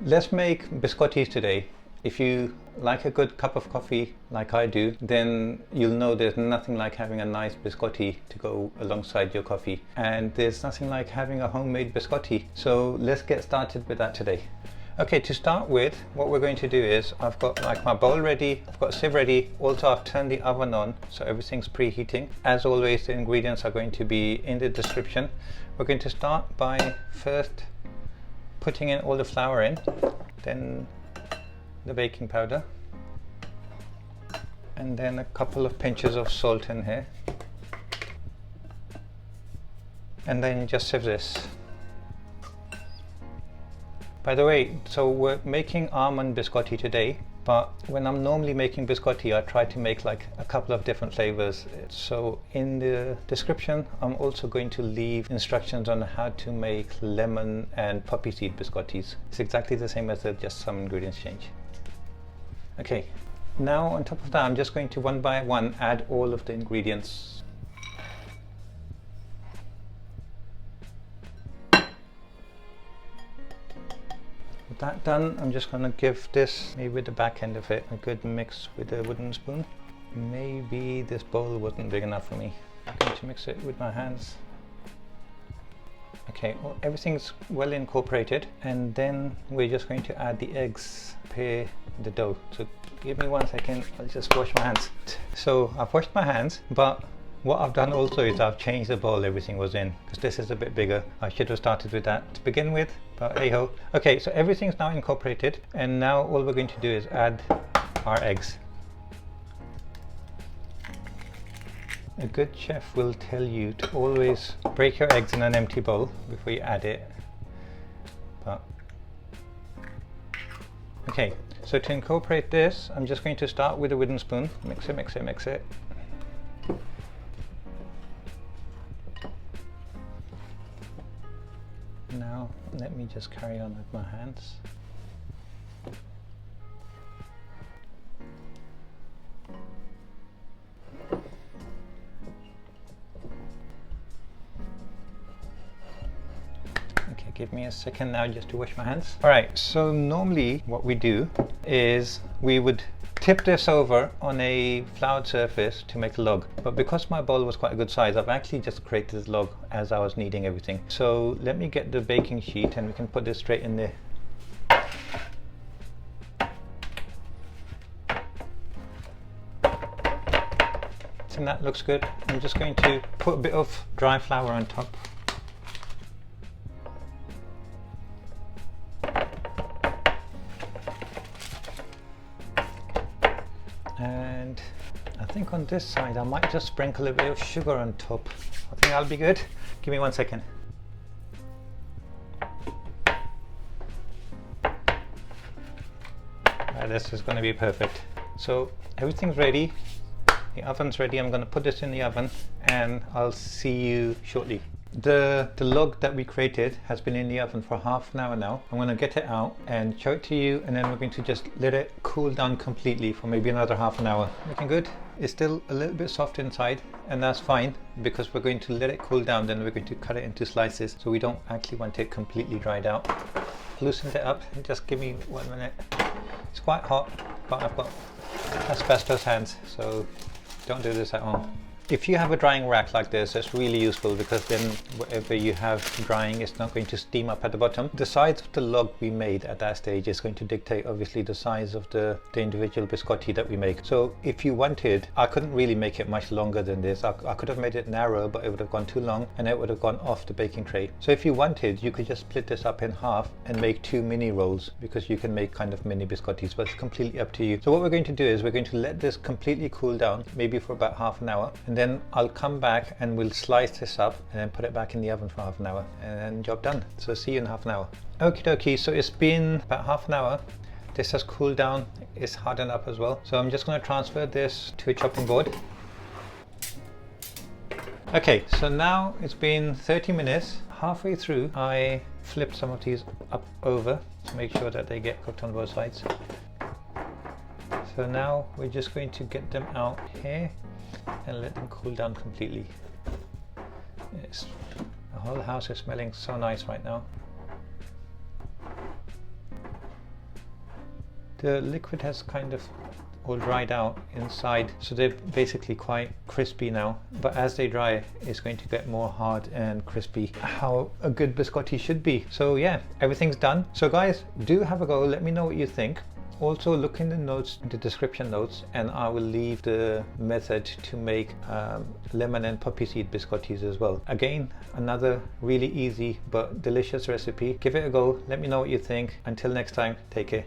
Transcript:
let's make biscottis today. If you like a good cup of coffee like I do, then you'll know there's nothing like having a nice biscotti to go alongside your coffee, and there's nothing like having a homemade biscotti. So let's get started with that today. Okay, to start with, what we're going to do is, I've got like my bowl ready, I've got a sieve ready, also I've turned the oven on so everything's preheating. As always, the ingredients are going to be in the description. We're going to start by first putting in all the flour in, then the baking powder, and then a couple of pinches of salt in here, and then just sieve this. By the way, so we're making almond biscotti today, but when I'm normally making biscotti, I try to make like a couple of different flavors. So in the description, I'm also going to leave instructions on how to make lemon and poppy seed biscottis. It's exactly the same method, just some ingredients change. Okay, now on top of that, I'm just going to one by one add all of the ingredients. With that done, I'm just going to give this, maybe the back end of it, a good mix with a wooden spoon. Maybe this bowl wasn't big enough for me. I'm going to mix it with my hands. Okay, well, everything's well incorporated, and then we're just going to add the eggs, prepare the dough. So give me 1 second, I'll just wash my hands. So I've washed my hands, but what I've done also is I've changed the bowl everything was in, because this is a bit bigger. I should have started with that to begin with, but hey ho. Okay, so everything's now incorporated, and now all we're going to do is add our eggs. A good chef will tell you to always break your eggs in an empty bowl before you add it. But okay, so to incorporate this, I'm just going to start with a wooden spoon. Mix it, mix it, mix it. Now let me just carry on with my hands. Okay, give me a second now just to wash my hands. Alright, so normally what we do is we would tip this over on a floured surface to make a log, but because my bowl was quite a good size, I've actually just created this log as I was kneading everything. So let me get the baking sheet and we can put this straight in there. And that looks good. I'm just going to put a bit of dry flour on top. And I think on this side I might just sprinkle a bit of sugar on top. I think that'll be good. Give me 1 second. This is going to be perfect. So everything's ready. The oven's ready. I'm going to put this in the oven and I'll see you shortly. The log that we created has been in the oven for half an hour now. I'm going to get it out and show it to you, and then we're going to just let it cool down completely for maybe another half an hour. Looking good. It's still a little bit soft inside, and that's fine because we're going to let it cool down, then we're going to cut it into slices, so we don't actually want it completely dried out. Loosened it up. Just give me 1 minute. It's quite hot, but I've got asbestos hands, so don't do this at home. If you have a drying rack like this, it's really useful because then whatever you have drying is not going to steam up at the bottom. The size of the log we made at that stage is going to dictate obviously the size of the individual biscotti that we make. So if you wanted, I couldn't really make it much longer than this. I could have made it narrow, but it would have gone too long and it would have gone off the baking tray. So if you wanted, you could just split this up in half and make 2 mini rolls, because you can make kind of mini biscottis, but it's completely up to you. So what we're going to do is we're going to let this completely cool down, maybe for about half an hour, and then I'll come back and we'll slice this up and then put it back in the oven for half an hour, and then job done. So see you in half an hour. Okie dokie, so it's been about half an hour. This has cooled down, it's hardened up as well. So I'm just going to transfer this to a chopping board. Okay, so now it's been 30 minutes. Halfway through, I flipped some of these up over to make sure that they get cooked on both sides. So now we're just going to get them out here and let them cool down completely. The whole house is smelling so nice right now. the liquid has kind of all dried out inside, so they're basically quite crispy now, but as they dry it's going to get more hard and crispy, how a good biscotti should be. So yeah, everything's done. So guys, do have a go, let me know what you think. Also look in the notes, the description notes, and I will leave the method to make lemon and poppy seed biscottis as well. Again, another really easy but delicious recipe. Give it a go, let me know what you think. Until next time, take care.